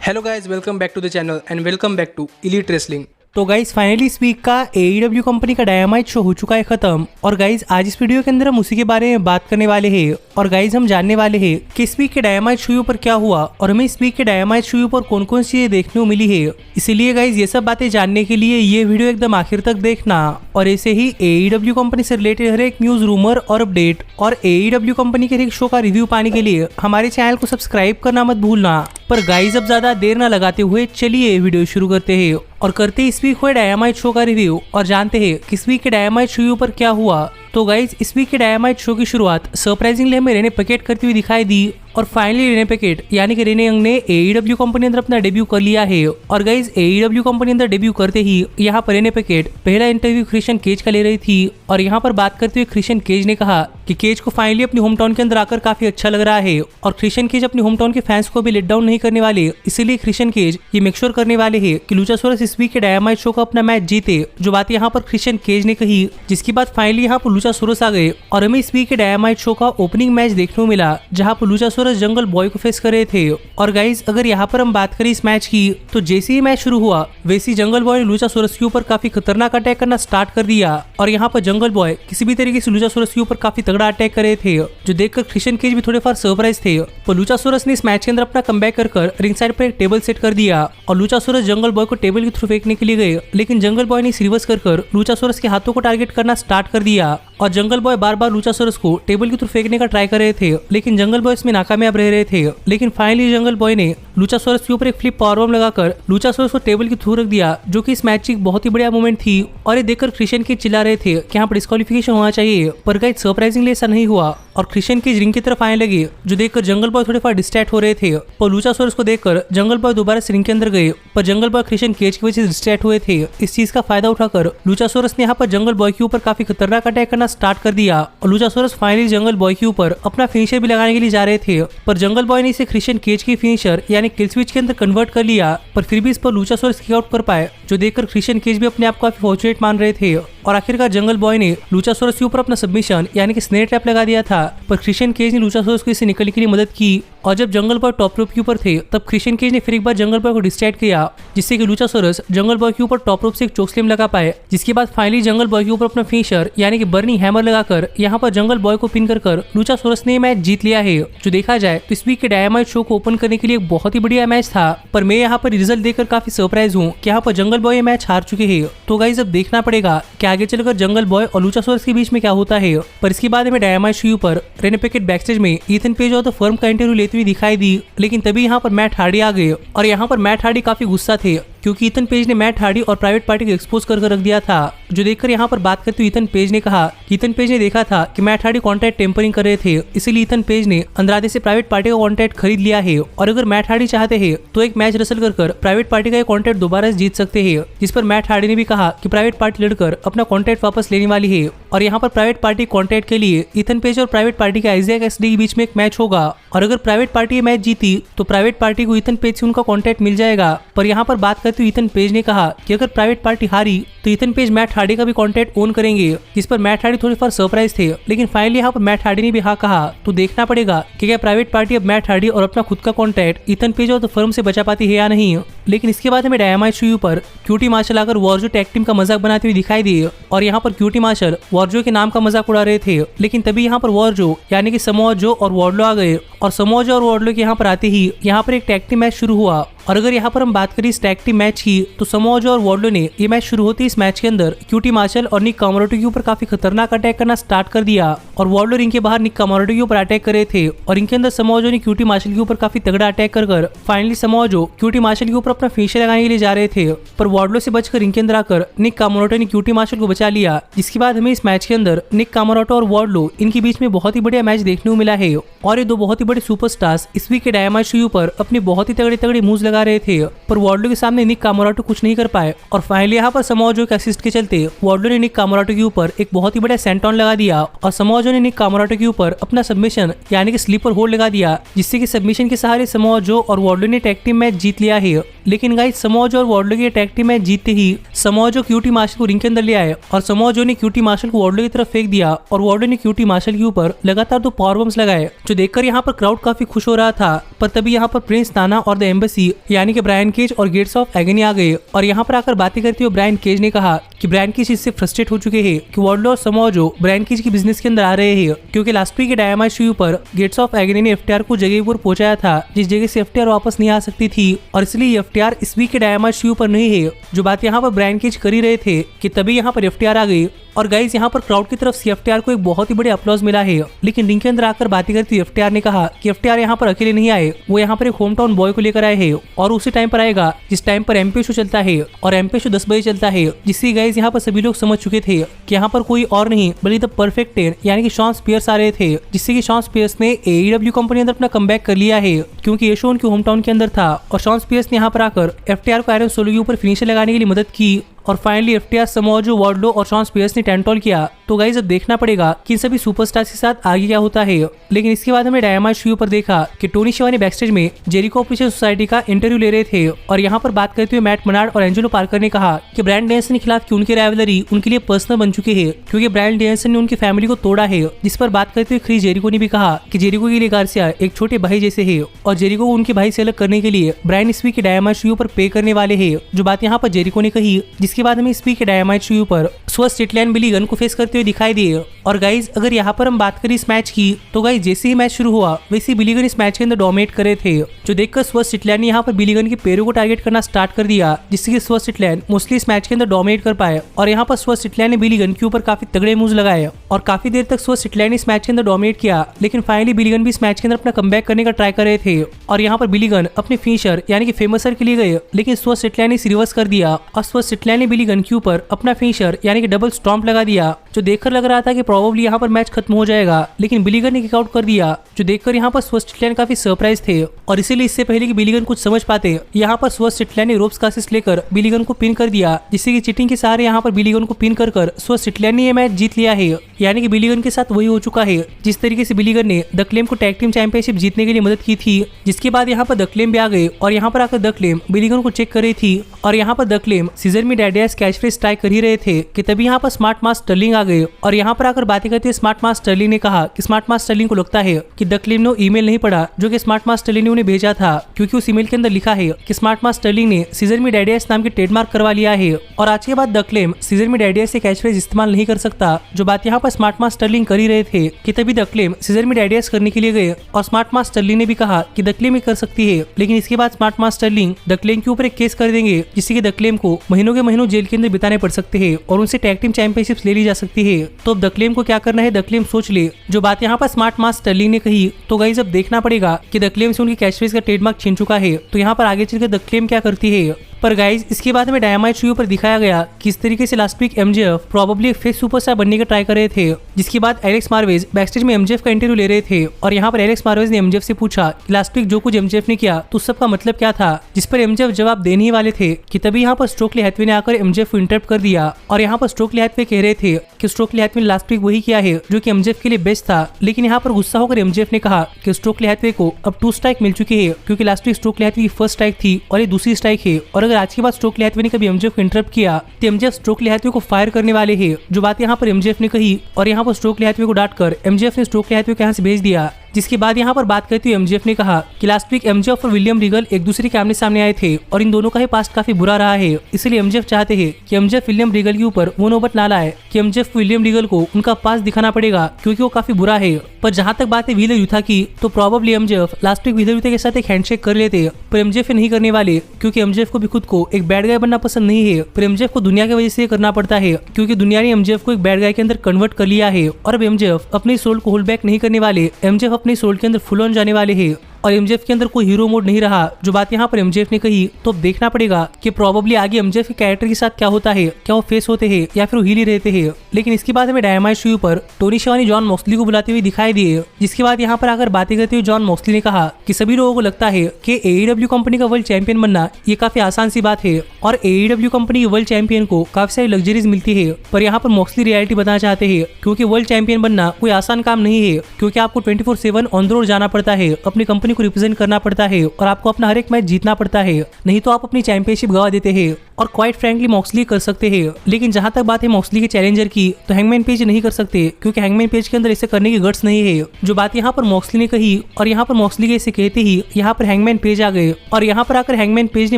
Hello guys, welcome back to the channel and welcome back to Elite Wrestling. तो guys finally इस week का AEW company का Dynamite show हो चुका है खत्म। और गाइज आज इस वीडियो के अंदर हम उसी के बारे में बात करने वाले हैं। और गाइज हम जानने वाले हैं कि इस वीक के डायनामाइट शो पर क्या हुआ और हमें इस वीक के डायनामाइट शो पर कौन कौन सी चीजें देखने को मिली है। इसीलिए गाइज ये सब बातें जानने के लिए ये वीडियो एकदम आखिर तक देखना। और ऐसे ही AEW कंपनी से रिलेटेड हर एक न्यूज, रूमर और अपडेट और AEW कंपनी के हर एक शो का रिव्यू पाने के लिए हमारे चैनल को सब्सक्राइब करना मत भूलना। पर गाइज अब ज्यादा देर न लगाते हुए चलिए वीडियो शुरू करते हैं और करते इस वीक हुए डायनामाइट शो का रिव्यू और जानते हैं किस वीक के डायनामाइट शो पर क्या हुआ। तो गाइज इस वीक के डायनामाइट शो की शुरुआत सरप्राइजिंगली हमें रेने पैकेट करती हुई दिखाई दी। और फाइनली रेने पैकेट यानी कि रेने यंग ने AEW कंपनी अंदर अपना डेब्यू कर लिया है। और गाइज AEW कंपनी अंदर डेब्यू करते ही यहाँ पर रेने पैकेट पहला इंटरव्यू क्रिश्चियन केज का ले रही थी। और यहाँ पर बात करते हुए क्रिश्चियन केज ने कहा कि केज को फाइनली अपनी होम टाउन के अंदर आकर काफी अच्छा लग रहा है और क्रिश्चियन केज अपनी होम टाउन के फैंस को भी लेट डाउन नहीं करने वाले। इसीलिए क्रिश्चियन केज ये मेक श्योर करने वाले हैं कि लुचासोरस इस वीक के डायनामाइट शो का अपना मैच जीते। जो बात यहाँ पर क्रिश्चियन केज ने कही, जिसके बाद फाइनली यहाँ पर लुचासोरस आ गए और हमें इस वीक के डायनामाइट शो का ओपनिंग मैच देखने को मिला, जहाँ पर लुचासोरस जंगल बॉय को फेस कर रहे थे। और गाइज अगर यहाँ पर हम बात करें इस मैच की, तो जैसे ही मैच शुरू हुआ वैसे ही जंगल बॉय ने लुचासोरस के ऊपर काफी खतरनाक अटैक करना स्टार्ट कर दिया। और यहाँ पर जंगल बॉय किसी भी तरीके से लुचासोरस के ऊपर काफी तगड़ा अटैक कर रहे थे, जो देखकर क्रिश्चियन केज भी थोड़े फार सरप्राइज थे। पर लुचासोरस ने इस मैच के अंदर अपना कमबैक कर रिंग साइड पर एक टेबल सेट कर दिया और लुचासोरस जंगल बॉय को टेबल के थ्रू फेंकने के लिए गए, लेकिन जंगल बॉय ने रिवर्स कर लुचासोरस के हाथों को टारगेट करना स्टार्ट कर दिया। और जंगल बॉय बार बार लुचासोरस को टेबल के थ्रू फेंकने का ट्राई कर रहे थे, लेकिन जंगल बॉय इसमें नाकामयाब रह रहे थे। लेकिन फाइनली जंगल बॉय ने लुचासोरस के ऊपर एक फ्लिप पावरबॉम्ब लगाकर लुचासोरस को टेबल के थ्रू रख दिया, जो कि इस मैच की बहुत ही बढ़िया मोमेंट थी। और ये देखकर क्रिश्चियन केज चिल्ला रहे थे कि यहाँ पर डिस्क्वालिफिकेशन होना चाहिए, पर गाइस सरप्राइजिंगली ऐसा नहीं हुआ और क्रिश्चियन केज रिंग की तरफ आने लगे, जो देखकर जंगल बॉय थोड़े फार डिस्ट्रैक्ट हो रहे थे। पर लुचासोरस को देखकर जंगल बॉय दोबारा से रिंग के अंदर गए, पर जंगल बॉय क्रिश्चियन केज की वजह से डिस्ट्रैक्ट हुए थे। इस चीज का फायदा उठाकर लुचासोरस ने यहाँ पर जंगल बॉय के ऊपर काफी खतरनाक अटैक करना स्टार्ट कर दिया और लुचासोरस फाइनली जंगल बॉय के ऊपर अपना फिनिशर भी लगाने के लिए जा रहे थे, पर जंगल बॉय ने इसे क्रिश्चियन केज की फिनिशर यानी किल स्विच के अंदर कन्वर्ट कर लिया। पर फिर भी इस पर लुचासोरस किक आउट कर पाए, जो देखकर क्रिश्चियन केज भी अपने आप को काफी फॉर्चुनेट मान रहे थे। और आखिरकार जंगल बॉय ने लुचासोरस के ऊपर अपना सबमिशन यानी कि स्नेयर ट्रैप लगा दिया था, पर क्रिश्चियन केज ने लुचासोरस को इसे निकलने के लिए मदद की। और जब जंगल बॉय टॉप रोप के ऊपर थे, तब क्रिश्चियन केज ने फिर एक बार जंगल बॉय को डिस्ट्रैक्ट किया, जिससे कि लुचासोरस जंगल बॉय के ऊपर टॉप रोप से एक चोकस्लैम लगा पाए। जिसके बाद फाइनली जंगल बॉय के ऊपर अपना फिनिशर यानी कि बर्निंग हैमर लगाकर यहाँ पर जंगल बॉय को पिन कर लुचासोरस ने मैच जीत लिया है। जो देखा जाए तो इस वीक के डायनामाइट शो को ओपन करने के लिए एक बहुत ही बढ़िया मैच था, पर मैं यहाँ पर रिजल्ट देखकर काफी सरप्राइज हूँ कि यहाँ पर जंगल बॉय मैच हार चुके हैं। तो गाइस अब देखना पड़ेगा कि आगे चलकर जंगल बॉय और लुचासोरस के बीच में क्या होता है। पर इसके बाद हमें डायनामाइट शो पर रेने पैकेट बैकस्टेज में ईथन पेज और द फर्म का इंटरव्यू लेते हुए दिखाई दी, लेकिन तभी यहाँ पर मैट हार्डी आ गए। और यहाँ पर मैट हार्डी काफी गुस्सा थे, क्योंकि ईथन पेज ने मैट हार्डी और प्राइवेट पार्टी को एक्सपोज कर रख दिया था। जो देखकर यहाँ पर बात करते हुए ईथन पेज ने कहा कि ईथन पेज ने देखा था कि मैट हार्डी कॉन्ट्रैक्ट टेम्परिंग कर रहे थे, इसीलिए ईथन पेज ने अंद्रादे से प्राइवेट पार्टी का कॉन्ट्रैक्ट खरीद लिया है। और अगर मैट हार्डी चाहते हैं तो एक मैच रसल कर प्राइवेट पार्टी का कॉन्ट्रैक्ट दोबारा से जीत सकते हैं। जिस पर मैट हार्डी ने भी कहा कि प्राइवेट पार्टी लड़कर अपना कॉन्ट्रैक्ट वापस लेने वाली है। और यहाँ पर प्राइवेट पार्टी कॉन्ट्रैक्ट के लिए ईथन पेज और प्राइवेट पार्टी के आइजैक एसडी के बीच में एक मैच होगा। और अगर प्राइवेट पार्टी ये मैच जीती तो प्राइवेट पार्टी को ईथन पेज से उनका कॉन्ट्रैक्ट मिल जाएगा। पर यहाँ पर बात करते हुए ईथन पेज ने कहा कि अगर प्राइवेट पार्टी हारी तो ईथन पेज मैट हार्डी का भी कॉन्ट्रैक्ट ओन करेंगे, जिस पर मैट हार्डी थोड़े फार सरप्राइज थे। लेकिन फाइनली यहाँ पर मैट हार्डी ने भी हाँ कहा। तो देखना पड़ेगा कि क्या प्राइवेट पार्टी अब मैट हार्डी और अपना खुद का कॉन्ट्रैक्ट ईथन पेज और द फर्म से बचा पाती है या नहीं। लेकिन इसके बाद हमें डायनामाइट शो पर क्यूटी मार्शल आकर वॉरजो टैग टीम का मजाक बनाते हुए दिखाई दिए। और यहाँ पर क्यूटी मार्शल वॉरजो के नाम का मजाक उड़ा रहे थे, लेकिन तभी यहाँ पर वॉरजो यानी कि समोआ जो और वार्डलो आ गए। और समोआ जो और वार्डलो के यहाँ पर आते ही यहाँ पर एक टैग टीम मैच शुरू हुआ। और अगर यहाँ पर हम बात करें इस टैग टीम मैच की, तो समोआ जो और वार्डलो ने ये मैच शुरू होते इस मैच के अंदर क्यूटी मार्शल और निक कामोराटो के ऊपर काफी खतरनाक अटैक करना स्टार्ट कर दिया। और वार्डलो रिंग के बाहर निक कामोराटो के ऊपर अटैक कर रहे थे, और इनके अंदर समोआ जो ने क्यूटी मार्शल के ऊपर काफी तगड़ा अटैक कर finally Samoa Joe QT Marshall के ऊपर अपना फिनिशर लगाने के लिए जा रहे थे। पर वार्डलो से बचकर रिंग के अंदर आकर निक कामोराटो ने क्यूटी मार्शल को बचा लिया। जिसके बाद हमें इस मैच के अंदर निक कामोराटो और वार्डलो इनके बीच में बहुत ही बढ़िया मैच देखने को मिला है। और ये दो बहुत ही बड़े सुपरस्टार्स इस वीक के डायनामाइट शो पर अपने बहुत ही तगड़े मूव्स लगा रहे थे, पर वार्डलो के सामने निक कामोराटो कुछ नहीं कर पाए। और फाइनली यहाँ पर समोआ जो के असिस्ट के चलते वार्डलो ने निक कामोराटो के ऊपर एक बहुत ही बड़ा सेंटॉन लगा दिया और समोआ जो ने निक कामोराटो के ऊपर अपना सबमिशन यानी कि स्लीपर होल्ड लगा दिया, जिससे कि सबमिशन के सहारे समोआ जो और वार्डलो ने टैग टीम मैच जीत लिया है। लेकिन गाइस समोआ जो और वार्डलो की टैग टीम मैच जीतते ही समोआ जो क्यूटी मार्शल को रिंग के अंदर ले आए और समोआ जो ने क्यूटी मार्शल को वार्डलो की तरफ फेंक दिया और वार्डलो ने क्यूटी मार्शल के ऊपर लगातार 2 पावर बम्स लगाए, जो देखकर यहाँ पर क्राउड काफी खुश हो रहा था। पर तभी यहाँ पर प्रिंस नाना और द एम्बेसी यानी कि ब्रायन केज और गेट्स ऑफ एगनी आ गए और यहाँ पर आकर बातें करते हुए ब्रायन केज ने कहा कि ब्रायन केज इससे फ्रस्ट्रेट हो चुके हैं कि वार्डलो और समोआ जो ब्रायन केज की बिजनेस के अंदर आ रहे हैं, क्योंकि लास्ट वीक के डायनामाइट शो पर गेट्स ऑफ एगनी ने एफटीआर को जगह पर पहुंचाया था जिस जगह से एफटीआर वापस नहीं आ सकती थी और इसलिए एफटीआर इस वीक के डायनामाइट शो पर नहीं है, जो बात यहाँ पर ब्रायन केज कर ही रहे थे कि तभी यहाँ पर एफटीआर आ गई। और गाइस यहाँ पर क्राउड की तरफ से एफटीआर को एक बहुत ही बड़े अपलॉज मिला है, लेकिन रिंग के अंदर आकर बातें करती एफटीआर ने कहा कि एफटीआर यहाँ पर अकेले नहीं आए, वो यहाँ पर एक होम टाउन बॉय को लेकर आए हैं और उसी टाइम पर आएगा जिस टाइम पर एमपी शो चलता है और एमपी शो 10 बजे चलता है, जिससे गाइस यहाँ पर सभी लोग समझ चुके थे कि यहाँ पर कोई और नहीं बल्कि द परफेक्ट 10 यानी कि शॉन स्पियर्स आ रहे थे, जिससे कि शॉन स्पियर्स ने एईडब्ल्यू कंपनी अंदर अपना कमबैक कर लिया है क्योंकि ये शो उनके होम टाउन के अंदर था और शॉन स्पियर्स ने यहाँ पर आकर एफटीआर को आयरन सोलो के ऊपर फिनिशर लगाने के लिए मदद की और फाइनली एफटीआर समोआ जो वार्डलो और शॉन स्पियर्स ने टेंटॉल किया। तो गाइस अब देखना पड़ेगा कि इन सभी सुपरस्टार्स के साथ आगे क्या होता है। लेकिन इसके बाद हमने डायनामाइट शो पर देखा कि टोनी शिवानी बैकस्टेज में जेरिको ऑपरेशन सोसाइटी का इंटरव्यू ले रहे थे और यहाँ पर बात करते हुए मैट मनार्ड और एंजेलो पार्कर ने कहा कि ब्रायन डेनिसन के खिलाफ की उनकी राइवलरी उनके लिए पर्सनल बन चुकी है क्योंकि ब्रायन डेनिसन ने उनकी फैमिली को तोड़ा है, जिस पर बात करते हुए क्रिस जेरिको ने भी कहा कि जेरिको के लिए गार्सिया एक छोटे भाई जैसे है और जेरिको को उनके भाई से अलग करने के लिए ब्रायन इस वीक के डायनामाइट शो पर पे करने वाले है, जो बात यहाँ पर जेरिको ने कही। जिसके बाद हमें इस वीक के डायनामाइट शो पर स्व स्टिटलैंड बिली गन को फेस करते हुए दिखाई दिए। और गाइज अगर यहाँ पर हम बात करें इस मैच की तो गाइज जैसे ही मैच शुरू हुआ वैसे ही बिली गन इस मैच के अंदर डोमिनेट कर रहे थे, जो देखकर स्व स्टिटलैंड ने यहाँ पर बिली गन के पैरों को टारगेट करना स्टार्ट कर दिया, जिससे कि स्व स्टिटलैंड मोस्टली इस मैच के अंदर डोमिनेट कर पाए और यहाँ पर स्व स्टिटलैंड ने बिली गन के ऊपर काफी तगड़े मूव्स लगाए और काफी देर तक स्व स्टिटलैंड ने इस मैच के अंदर डोमिनेट किया। लेकिन फाइनली बिली गन भी इस मैच के अंदर अपना कमबैक करने का ट्राई कर रहे थे और यहाँ पर बिली गन अपने फिनिशर यानी कि फेमसर के लिए गए, लेकिन स्व स्टिटलैंड ने रिवर्स कर दिया और स्व स्टिटलैंड ने बिली गन के ऊपर अपना फिनिशर यानी कि डबल स्टॉम्प लगा दिया, जो देखकर लग रहा था कि प्रोबेबली यहाँ पर मैच खत्म हो जाएगा, लेकिन बिली गन ने किक आउट कर दिया, जो देखकर यहाँ पर स्व स्टिटलैंड काफी सरप्राइज थे और इसीलिए इससे पहले कि बिली गन कुछ समझ पाते यहाँ पर स्व स्टिटलैंड ने रोप्स का असिस्ट लेकर बिली गन को पिन कर दिया, जिससे कि चीटिंग के सहारे यहाँ पर बिली गन को पिन कर स्व स्टिटलैंड ने ये मैच जीत लिया है। यानी कि बिली गन के साथ वही हो चुका है जिस तरीके से बिली गन ने द क्लेम को टैग टीम चैंपियनशिप जीतने के लिए मदद की थी। जिसके बाद यहाँ पर द क्लेम भी आ गए और यहाँ पर आकर द क्लेम बिली गन को चेक कर रही थी और यहाँ पर द क्लेम सीजर में डैडियास कैच फ्रेज ट्राई कर ही रहे थे कि तभी यहाँ पर स्मार्ट मास स्टर्लिंग आ गए और यहाँ पर आकर बातें करते हुए स्मार्ट मास स्टर्लिंग ने कहा कि स्मार्ट मास स्टर्लिंग को लगता है कि द क्लेम ने ईमेल नहीं पढ़ा जो कि स्मार्ट मास स्टर्लिंग ने उन्हें भेजा था, क्योंकि उस ईमेल के अंदर लिखा है कि स्मार्ट मास स्टर्लिंग ने सीजर में डैडियास नाम के ट्रेडमार्क करवा लिया है और आज के बाद द क्लेम सीजर में डैडियास से कैच फ्रेज इस्तेमाल नहीं कर सकता, जो बात यहाँ पर स्मार्ट मास स्टर्लिंग कर ही रहे थे कि तभी द क्लेम सीजर में डैडियास करने के लिए गए और स्मार्ट मास स्टर्लिंग ने भी कहा कि द क्लेम ही कर सकती है, लेकिन इसके बाद स्मार्ट मास स्टर्लिंग द क्लेम के ऊपर एक केस कर देंगे जिससे कि द क्लेम को महीनों के महीनों जेल के अंदर बिताने पड़ सकते हैं और उनसे टैग टीम चैंपियनशिप ले ली जा सकती है। तो अब द क्लेम को क्या करना है द क्लेम सोच ले, जो बात यहाँ पर स्मार्ट मास स्टर्लिंग ने कही। तो गाइस अब देखना पड़ेगा कि द क्लेम से उनकी कैच फ्रेज का ट्रेडमार्क छीन चुका है, तो यहाँ पर आगे चलकर द क्लेम क्या करती है। पर गाइज इसके बाद हमें डायनामाइट शो पर दिखाया गया किस तरीके से लास्ट वीक एमजेएफ प्रोबेबली एक फेस सुपरस्टार बनने का ट्राई कर रहे थे, जिसके बाद एलेक्स मार्वेज बैकस्टेज में एमजेएफ का इंटरव्यू ले रहे थे और यहाँ पर एलेक्स मार्वेज ने एमजेएफ से पूछा कि लास्ट वीक जो कुछ एमजेएफ ने किया तो सब का मतलब क्या था, जिस पर एमजेएफ जवाब देने ही वाले थे कि तभी यहाँ पर स्टोकली हैथवे ने आकर एमजेएफ को इंटरप्ट कर दिया और यहाँ पर स्टोकली हैथवे कह रहे थे कि स्टोकली हैथवे ने लास्ट वीक वही किया है जो कि एमजेएफ के लिए बेस्ट था, लेकिन यहाँ पर गुस्सा होकर एमजेएफ ने कहा कि स्टोकली हैथवे को अब 2 स्ट्राइक मिल चुकी है क्योंकि लास्ट वीक स्टोकली हैथवे की फर्स्ट स्ट्राइक थी और ये दूसरी स्ट्राइक है और अगर आज के बाद स्टोकली हैथवे ने कभी एमजेएफ को इंटरप्ट किया तो एमजेएफ स्टोकली हैथवे को फायर करने वाले हैं, जो बात यहाँ पर एमजेएफ ने कही और यहाँ पर स्टोकली हैथवे को डांटकर एमजेएफ ने स्टोकली हैथवे को यहाँ से भेज दिया। जिसके बाद यहाँ पर बात करते हुए एमजेएफ ने कहा कि लास्ट वीक एमजेएफ और विलियम रीगल एक दूसरे के आमने सामने आए थे और इन दोनों का ही पास्ट काफी बुरा रहा है, इसलिए एमजेएफ चाहते हैं कि एमजेएफ विलियम रीगल के ऊपर वो नौबत ना लाए कि एमजेएफ विलियम रीगल को उनका पास्ट दिखाना पड़ेगा क्योंकि वो काफी बुरा है। पर जहाँ तक बात है व्हीलर यूथा की तो probably MJF last week Wheeler Yuta के साथ एक हैंडशेक कर लेते, पर एमजेएफ नहीं करने वाले क्योंकि एमजेएफ को भी खुद को एक बैड गाय बनना पसंद नहीं है, पर एमजेएफ को दुनिया की वजह से करना पड़ता है क्योंकि दुनिया ने एमजेएफ को एक बैड गाय के अंदर कन्वर्ट कर लिया है और अब एमजेएफ अपनी सोल को होल्ड बैक नहीं करने वाले, एमजेएफ अपनी सोल के अंदर फुल ऑन जाने वाले हैं और एमजेएफ के अंदर कोई हीरो मोड नहीं रहा, जो बात यहाँ पर एमजेएफ ने कही। तो अब देखना पड़ेगा कि प्रोबेबली आगे एमजेएफ के कैरेक्टर के साथ क्या होता है, क्या वो फेस होते हैं या फिर वो हील ही रहते हैं। लेकिन इसके बाद हमें डायनामाइट शो पर टोनी शिवानी जॉन मॉक्सली को बुलाते हुए दिखाई दिए, जिसके बाद यहाँ पर आकर बातें करते हुए जॉन मॉक्सली ने कहा कि सभी लोगों को लगता है कि एईडब्ल्यू कंपनी का वर्ल्ड चैंपियन बनना ये काफी आसान सी बात है और एईडब्ल्यू कंपनी के वर्ल्ड चैंपियन को काफी सारी लग्जरीज मिलती है, पर यहाँ पर मॉक्सली रियलिटी बताना चाहते हैं क्योंकि वर्ल्ड चैंपियन बनना कोई आसान काम नहीं है क्योंकि आपको 24/7 ऑन द रोड जाना पड़ता है, अपनी कंपनी को रिप्रेजेंट करना पड़ता है और आपको अपना हर एक मैच जीतना पड़ता है, नहीं तो आप अपनी चैंपियनशिप गवा देते हैं। और क्वाइट फ्रैंकली मॉक्सली कर सकते हैं, लेकिन जहां तक बात है मॉक्सली के चैलेंजर की, तो हैंगमैन पेज नहीं कर सकते, क्योंकि हैंगमैन पेज के अंदर इसे करने की गट्स नहीं है। जो बात यहाँ पर मॉक्सली ने कही और यहाँ पर मॉक्सली के इसे कहते ही यहाँ पर हैंगमैन पेज आ गए और यहाँ पर आकर हैंगमैन पेज ने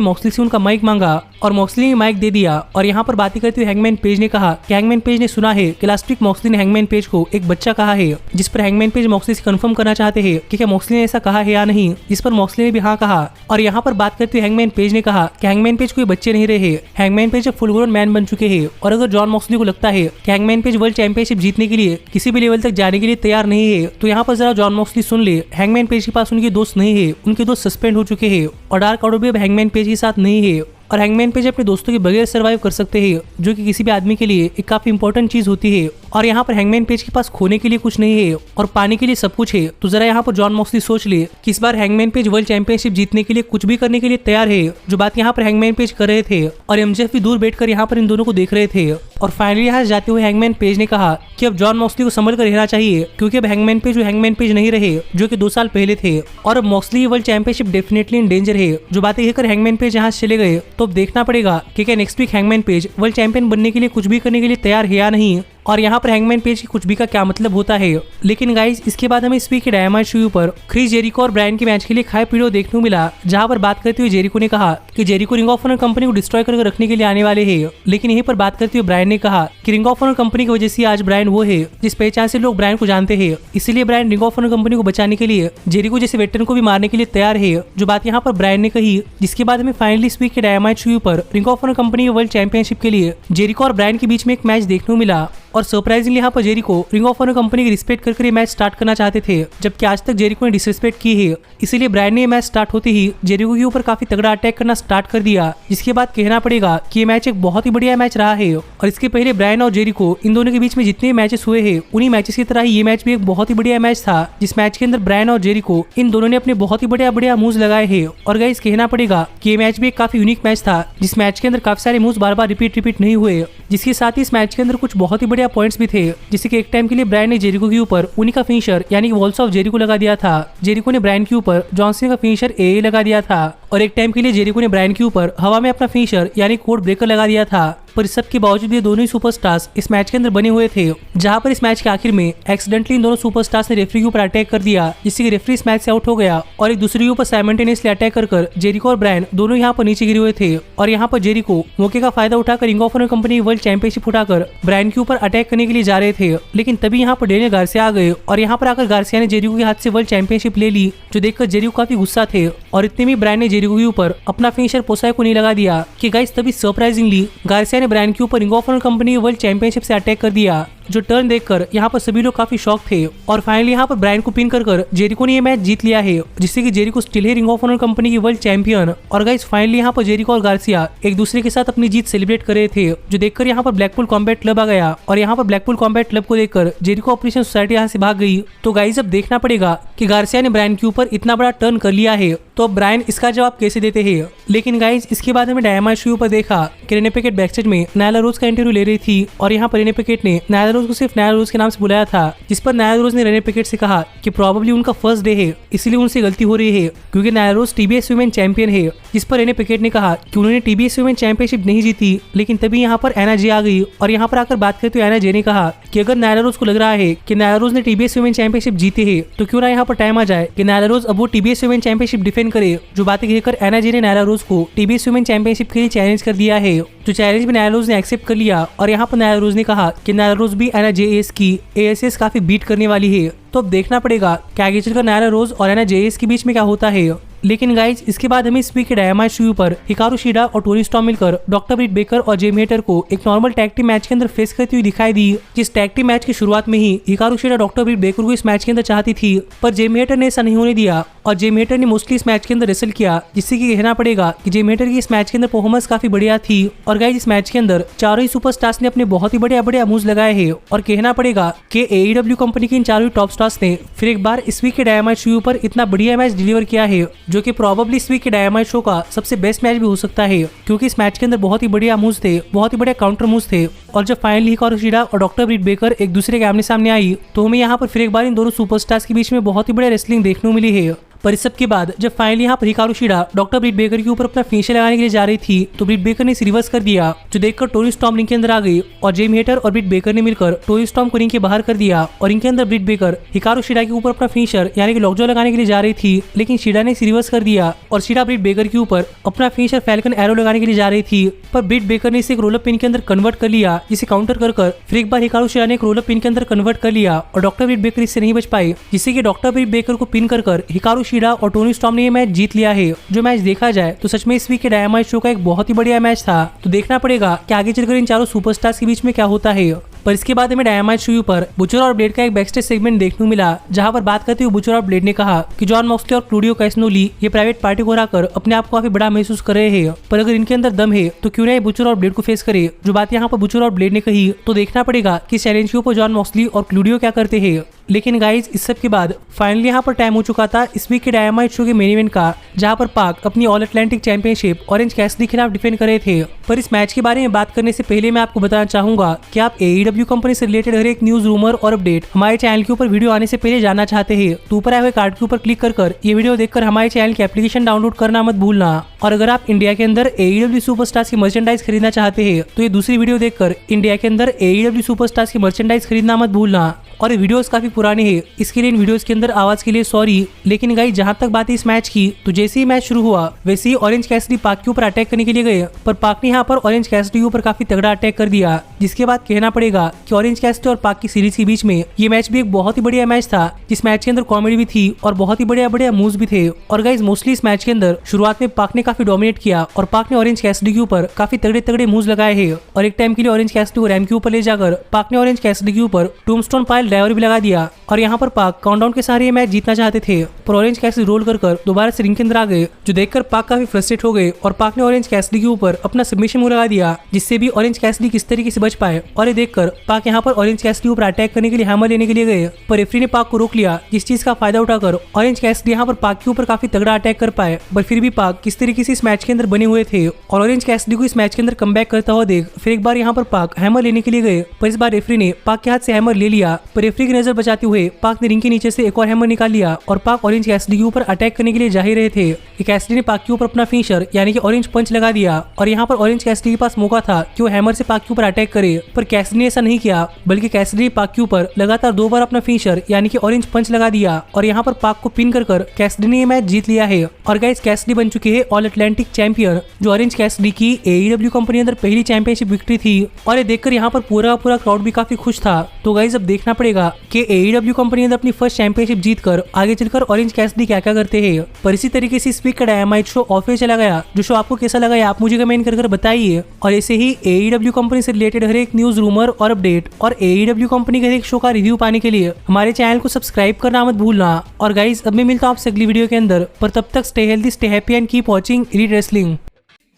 मॉक्सली से उनका माइक मांगा और मॉक्सली ने माइक दे दिया। और यहाँ पर बातें करते हुए हैंगमैन पेज ने कहा कि हैंगमैन पेज ने सुना है कि लास्ट वीक मॉक्सली ने हैंगमैन पेज को एक बच्चा कहा है, जिस पर हैंगमैन पेज मॉक्सली से कंफर्म करना चाहते हैं कि क्या मॉक्सली ने ऐसा कहा है या नहीं, जिस पर मॉक्सली ने भी हाँ कहा। और यहाँ पर बात करते हुए हैंगमैन पेज ने कहा कि हैंगमैन पेज कोई बच्चे नहीं रहे, hangman page full grown man बन चुके हैं। और अगर जॉन मॉक्सली को लगता है कि हैंगमैन पेज वर्ल्ड चैंपियनशिप जीतने के लिए किसी भी लेवल तक जाने के लिए तैयार नहीं है, तो यहाँ पर जरा जॉन मॉक्सली सुन ले, हैंगमैन पेज के पास उनके दोस्त नहीं है, उनके दोस्त सस्पेंड हो चुके हैं और डार्क ऑर्डर भी अब हैंगमैन पेज के साथ नहीं है। और हैंगमैन पेज अपने दोस्तों के बगैर सर्वाइव कर सकते हैं, जो कि किसी भी आदमी के लिए एक काफी इंपॉर्टेंट चीज होती है। और यहाँ पर हैंगमैन पेज के पास खोने के लिए कुछ नहीं है और पाने के लिए सब कुछ है। तो जरा यहाँ पर जॉन मॉक्सली सोच ले कि इस बार हैंगमैन पेज वर्ल्ड चैंपियनशिप जीतने के लिए कुछ भी करने के लिए तैयार है, जो बात यहाँ पर हैंगमैन पेज कर रहे थे। और एमजेएफ भी दूर बैठकर यहाँ पर इन दोनों को देख रहे थे। और फाइनली यहाँ जाते हुए हैंगमैन पेज ने कहा कि अब जॉन मॉक्सली को संभल कर रहना चाहिए, क्योंकि अब हैंगमैन पेज वो हैंगमैन पेज नहीं रहे जो कि 2 साल पहले थे। और अब Moxley world championship definitely in danger है। जो बातें कहकर हैंगमैन पेज यहाँ से चले गए, तो अब देखना पड़ेगा कि क्या next week Hangman Page world champion बनने के लिए कुछ भी करने के लिए तैयार है या नहीं। और यहाँ पर हैंगमैन पेज की कुछ भी का क्या मतलब होता है। लेकिन गाइज इसके बाद हमें इस वीक के डायनामाइट शो पर क्रिस जेरिको और ब्रायन के मैच के लिए खाए वीडियो देखने को मिला, जहाँ पर बात करते हुए जेरिको ने कहा कि Jericho Ring of Honor company को डिस्ट्रॉय करके रखने के लिए आने वाले हैं। लेकिन यहीं पर बात करते हुए ब्रायन ने कहा कि रिंग ऑफ ऑनर कंपनी की वजह से आज ब्रायन वो है जिस पहचान से लोग ब्रायन को जानते हैं, इसीलिए Bryan Ring of Honor company को बचाने के लिए जेरिको जैसे वेटरन को भी मारने के लिए तैयार है। जो बात यहाँ पर ब्रायन ने कही, जिसके बाद हमें फाइनली इस वीक के डायनामाइट शो पर Ring of Honor company world championship के लिए जेरिको और ब्रायन के बीच में एक मैच देखने को मिला। और सरप्राइजिंगली यहाँ पर Jericho Ring of Honor company की रिस्पेक्ट करके ये मैच स्टार्ट करना चाहते थे, जबकि आज तक जेरिको ने डिसरिस्पेक्ट की है। इसीलिए ब्रायन ने ये मैच स्टार्ट होते ही जेरिको के ऊपर काफी तगड़ा अटैक करना स्टार्ट कर दिया, जिसके बाद कहना पड़ेगा कि ये मैच एक बहुत ही बढ़िया मैच रहा है। और इसके पहले ब्रायन और जेरिको इन दोनों के बीच में जितने मैचेस हुए हैं, उन्हीं मैचेस की तरह ये मैच भी एक बहुत ही बढ़िया मैच था, जिस मैच के अंदर ब्रायन और जेरिको इन दोनों ने अपने बहुत ही बढ़िया मूव्स लगाए हैं। और गाइस कहना पड़ेगा कि ये मैच भी एक काफी यूनिक मैच था, जिस मैच के अंदर काफी सारे मूव्स बार बार रिपीट नहीं हुए, जिसके साथ ही इस मैच के अंदर कुछ बहुत ही बढ़िया पॉइंट्स भी थे। जैसे कि एक टाइम के लिए ब्रायन ने जेरिको के ऊपर उन्हीं का फिनिशर यानी कि वॉल्स ऑफ जेरिको लगा दिया था। जेरिको ने ब्रायन के ऊपर जॉन सीना का फिनिशर ए लगा दिया था। और एक टाइम के लिए जेरिको ने ब्रायन के ऊपर हवा में अपना फिनिशर यानी कोड ब्रेकर लगा दिया था। पर इस सब के बावजूद ये दोनों ही सुपरस्टार्स इस मैच के अंदर बने हुए थे, जहां पर इस मैच के आखिर में एक्सीडेंटली इन दोनों सुपरस्टार्स ने रेफरी के ऊपर अटैक कर दिया, जिससे कि रेफरी इस मैच से आउट हो गया और एक दूसरे के ऊपर साइमल्टेनियसली अटैक कर जेरिको और ब्रायन दोनों यहाँ पर नीचे गिरे हुए थे। और यहाँ पर जेरिको मौके का फायदा उठाकर Ring of Honor company world championship उठाकर ब्रायन के ऊपर अटैक करने के लिए जा रहे थे। लेकिन तभी यहाँ पर डेनियल गार्सिया आ गए और यहाँ पर आकर गार्सिया ने जेरिको के हाथ से वर्ल्ड चैंपियनशिप ले ली, जो देखकर जेरिको काफी गुस्सा थे। और इतने में ब्रायन ने जेरिको के ऊपर अपना फिनिशर पोसाई को नहीं लगा दिया कि गाइस तभी सरप्राइजिंगली गार्सिया ने ब्रायन के ऊपर Ring of Honor company world championship से अटैक कर दिया, जो टर्न देखकर यहाँ पर सभी लोग काफी शॉक थे। और फाइनली यहाँ पर ब्रायन को पिन कर जेरिको ने ये मैच जीत लिया है, जिससे कि जेरिको स्टिल है रिंग ऑफ ऑनर कंपनी की वर्ल्ड चैंपियन। और गाइस फाइनली यहाँ पर जेरिको और गार्सिया एक दूसरे के साथ अपनी जीत सेलिब्रेट कर रहे थे, जो देखकर यहाँ पर ब्लैकपूल कॉम्बैट क्लब आ गया। और यहाँ पर ब्लैकपूल कॉम्बैट क्लब को देखकर जेरिको ऑपरेशन सोसाइटी यहाँ से भाग गई। तो गाइस अब देखना पड़ेगा कि गार्सिया ने ब्रायन के ऊपर इतना बड़ा टर्न कर लिया है, तो अब ब्रायन इसका जवाब कैसे देते हैं। लेकिन गाइस इसके बाद हमें डायनामाइट शो पर देखा कि रेने पैकेट बैकस्टेज में नायला रोज का इंटरव्यू ले रही थी और यहाँ पर रेने पैकेट ने नायला रोज को सिर्फ नायला रोज के नाम से बुलाया था, जिस पर नायला रोज ने रेने पैकेट से कहा कि प्रोबेबली उनका फर्स्ट डे है, इसलिए उनसे गलती हो रही है, क्योंकि नायला रोज टीबीएस वुमेन चैंपियन है। जिस पर रेने पैकेट ने कहा कि उन्होंने टीबीएस वुमेन चैंपियनशिप नहीं जीती। लेकिन तभी यहाँ पर एना जे आ गई और यहाँ पर आकर बात करते हुए एना जे ने कहा कि अगर नायला रोज को लग रहा है कि नायला रोज ने टीबीएस वुमेन चैंपियनशिप जीती है, तो क्यों ना यहाँ पर टाइम आ जाए कि नायला रोज अब वो टीबीएस वुमेन चैंपियनशिप डिफेंड करे। जो बातें कहकर एना जे ने नायला रोज को टीबीएस वुमेन चैंपियनशिप के लिए चैलेंज कर दिया है, जो चैलेंज भी नायला रोज ने एक्सेप्ट कर लिया। और यहाँ पर नायला रोज ने कहा कि नायला रोज भी एना जेएस की एएसएस काफी बीट करने वाली है। तो अब देखना पड़ेगा कि आगे चलकर नायला रोज और एना जेएस के बीच में क्या होता है। लेकिन गाइज इसके बाद हमें इस वीक के डायनामाइट शो पर हिकारू शिडा और टोनी स्टॉर्म मिलकर डॉक्टर ब्रिट बेकर और जेमी हेटर को एक नॉर्मल टैग टीम मैच के अंदर फेस करती हुई दिखाई दी। जिस टैग टीम मैच की शुरुआत में ही हिकारू शिडा डॉक्टर ब्रिट बेकर को इस मैच के अंदर चाहती थी, पर जेमी हेटर ने ऐसा नहीं होने दिया और जेमी हेटर ने मोस्टली इस मैच के अंदर रेसल किया, जिससे कि कहना पड़ेगा कि जेमी हेटर की इस मैच के अंदर परफॉर्मेंस काफी बढ़िया थी। और गाइज इस मैच के अंदर चारों ही सुपरस्टार्स ने अपने बहुत ही बढ़िया मूव्स लगाए हैं और कहना पड़ेगा कि एईडब्ल्यू कंपनी के इन चारों ही टॉप स्टार्स ने फिर एक बार इस वीक के डायनामाइट शो पर इतना बढ़िया मैच डिलीवर किया है, जो कि प्रोबेबली इस वीक के डायनामाइट शो का सबसे बेस्ट मैच भी हो सकता है, क्योंकि इस मैच के अंदर बहुत ही बढ़िया मूव्स थे, बहुत ही बढ़िया काउंटर मूव्स थे। और जब फाइनली हिकारू शिडा और डॉक्टर ब्रिट बेकर एक दूसरे के आमने सामने आई, तो हमें यहाँ पर फिर एक बार इन दोनों सुपरस्टार्स के बीच में बहुत ही बढ़िया रेसलिंग देखने को मिली है। पर इस सब के बाद जब फाइनली यहाँ पर हिकारू शिडा डॉक्टर ब्रिट बेकर के ऊपर अपना फिनिशर लगाने के लिए जा रही थी तो ब्रिट बेकर ने रिवर्स कर दिया, जो देखकर टोनी स्टॉर्म रिंग के अंदर आ गई और जेमी हेटर और ब्रिट बेकर ने मिलकर टोनी स्टॉर्म को रिंग के बाहर कर दिया। और रिंग के अंदर ब्रिट बेकर हिकारू शिडा के ऊपर अपना फिनिशर यानी कि लॉकजॉ लगाने के लिए जा रही थी, लेकिन शिडा ने रिवर्स कर दिया और शिडा ब्रिट बेकर के ऊपर अपना फिनिशर फैल्कन एरो लगाने के लिए जा रही थी, पर ब्रिट बेकर ने इसे एक रोलअप पिन के अंदर कन्वर्ट कर लिया, जिसे काउंटर कर फिर एक बार हिकारू शिडा ने एक रोलअप पिन के अंदर कन्वर्ट कर लिया और डॉक्टर ब्रिट बेकर इससे नहीं बच पाई, जिससे कि डॉक्टर ब्रिट बेकर को पिन कर हिकारू शिडा और टोनी स्टॉर्म ने ये मैच जीत लिया है। जो मैच देखा जाए तो सच में इस वीक के डायनामाइट शो का एक बहुत ही बढ़िया मैच था। तो देखना पड़ेगा कि आगे चलकर इन चारों सुपरस्टार्स के बीच में क्या होता है। पर इसके बाद हमें डायनामाइट शो पर बुचर और ब्लेड का एक बैकस्टेज सेगमेंट देखने को मिला, जहां पर बात करते हुए बुचर और ब्लेड ने कहा कि जॉन मॉक्सली और क्लूडियो कैसनोली ये प्राइवेट पार्टी को हराकर अपने आप को काफी बड़ा महसूस कर रहे हैं, पर अगर इनके अंदर दम है तो क्यों ना ये बुचर और ब्लेड को फेस करे। जो बात यहाँ पर बुचर और ब्लेड ने कही तो देखना पड़ेगा कि चैलेंज के ऊपर जॉन मॉक्सली और क्लूडियो क्या करते हैं। लेकिन गाइज इस सब के बाद फाइनली यहाँ पर टाइम हो चुका था इस वीक के डायनामाइट शो के मेन इवेंट का, जहाँ पर पाक अपनी all Atlantic championship orange Cassidy के खिलाफ डिफेंड कर रहे थे। पर इस मैच के बारे में बात करने से पहले मैं आपको बताना चाहूंगा कि आप AEW कंपनी से रिलेटेड हर एक न्यूज, रूमर और अपडेट हमारे चैनल के ऊपर वीडियो आने से पहले जानना चाहते हैं तो ऊपर आए हुए कार्ड के ऊपर क्लिक कर ये वीडियो देखकर हमारे चैनल की एप्लीकेशन डाउनलोड करना मत भूलना। और अगर आप इंडिया के अंदर AEW सुपरस्टार्स की मर्चेंडाइज खरीदना चाहते हैं तो ये दूसरी वीडियो देखकर इंडिया के अंदर AEW सुपरस्टार्स की मर्चेंडाइज खरीदना मत भूलना। और ये वीडियोस काफी पुराने हैं, इसके लिए इन वीडियोस के अंदर आवाज के लिए सॉरी। लेकिन गाइस जहां तक बात है इस मैच की, तो जैसे ही मैच शुरू हुआ वैसे ही ऑरेंज कैसिडी पाक के ऊपर अटैक करने के लिए गए, पर पाक ने यहाँ पर ऑरेंज कैसिडी के ऊपर काफी तगड़ा अटैक कर दिया, जिसके बाद कहना पड़ेगा कि ऑरेंज कैसिडी और पाक की सीरीज के बीच में ये मैच भी एक बहुत ही बढ़िया मैच था, जिस मैच के अंदर कॉमेडी भी थी और बहुत ही बढ़िया मूव्स भी थे। और गाइस मोस्टली इस मैच के अंदर शुरुआत में पाक ने काफी डोमिनेट किया और पाक ने ऑरेंज कैसिडी के ऊपर काफी तगड़े मूव्स लगाए हैं और एक टाइम के लिए ऑरेंज कैसिडी को रैम के ऊपर ले जाकर पाक ने ऑरेंज कैसिडी के ऊपर टूमस्टोन पाइल ड्राइवर भी लगा दिया। और यहाँ पर पाक काउंटडाउन के सहारे ये मैच जीतना चाहते थे, पर ऑरेंज कैसिडी रोल कर दोबारा से रिंग के अंदर आ गए, जो देखकर पाक काफी फ्रस्ट्रेट हो गए और पाक ने ऑरेंज कैसिडी के ऊपर अपना सबमिशन मूव लगा दिया, जिससे भी ऑरेंज कैसिडी किस तरीके से बच पाए। और ये देखकर पाक यहाँ पर ऑरेंज कैसिडी ऊपर अटैक करने के लिए हैमर लेने के लिए गए, पर रेफरी ने पाक को रोक लिया, जिस चीज का फायदा उठाकर ऑरेंज कैसिडी यहाँ पर पाक के ऊपर काफी तगड़ा अटैक कर पाए। पर फिर भी पाक किस तरीके से इस मैच के अंदर बने हुए थे और ऑरेंज कैसिडी को इस मैच के अंदर कमबैक करता हुआ देख फिर एक बार यहाँ पर पाक हैमर लेने के लिए गए, पर इस बार रेफरी ने पाक के हाथ से हैमर ले लिया, पर रेफरी की नजर बचाते हुए पाक ने रिंग के नीचे से एक और हैमर निकाल लिया और पाक ऑरेंज कैसिडी के ऊपर अटैक करने के लिए जा ही रहे थे। कैसिडी ने पाक के ऊपर अपना फिनिशर यानी कि ऑरेंज पंच लगा दिया और यहाँ पर ऑरेंज कैसिडी के पास मौका था कि वो हैमर से पाक के ऊपर अटैक करे, पर कैसिडी ने ऐसा नहीं किया, बल्कि कैसिडी ने पाक के ऊपर लगातार 2 बार अपना फिनिशर यानी कि ऑरेंज पंच लगा दिया और यहाँ पर पाक को पिन कर कैसिडी ने ये मैच जीत लिया है। और गाइस कैसिडी बन चुके हैं ऑल अटलांटिक चैंपियन, जो ऑरेंज कैसिडी की AEW कंपनी अंदर पहली चैंपियनशिप विक्ट्री थी। और ये देखकर यहाँ पर पूरा क्राउड भी काफी खुश था। तो गाइस अब देखना पड़ेगा कि AEW कंपनी अंदर अपनी फर्स्ट चैंपियनशिप जीतकर आगे चलकर ऑरेंज कैसिडी क्या करते हैं। पर इसी तरीके से इस वीक का डायनामाइट शो ऑफ चला गया। जो शो आपको कैसा लगा आप मुझे कमेंट कर बताइए। और ऐसे ही AEW कंपनी से रिलेटेड हर एक न्यूज, रूमर और अपडेट और AEW कंपनी के हर एक शो का रिव्यू पाने के लिए हमारे चैनल को सब्सक्राइब करना मत भूलना। और गाइज अब मैं मिलता हूँ आपसे अगली वीडियो के अंदर, पर तब तक stay healthy, stay happy and keep watching elite wrestling.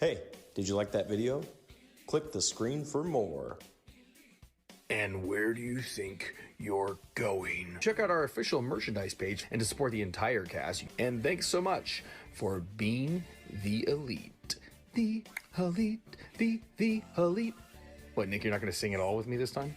Hey, did you like that video? Click the screen for more. And where do you think you're going? Check out our official merchandise page and to support the entire cast. And thanks so much for being the elite. The elite, the elite. What, Nick, you're not going to sing it all with me this time?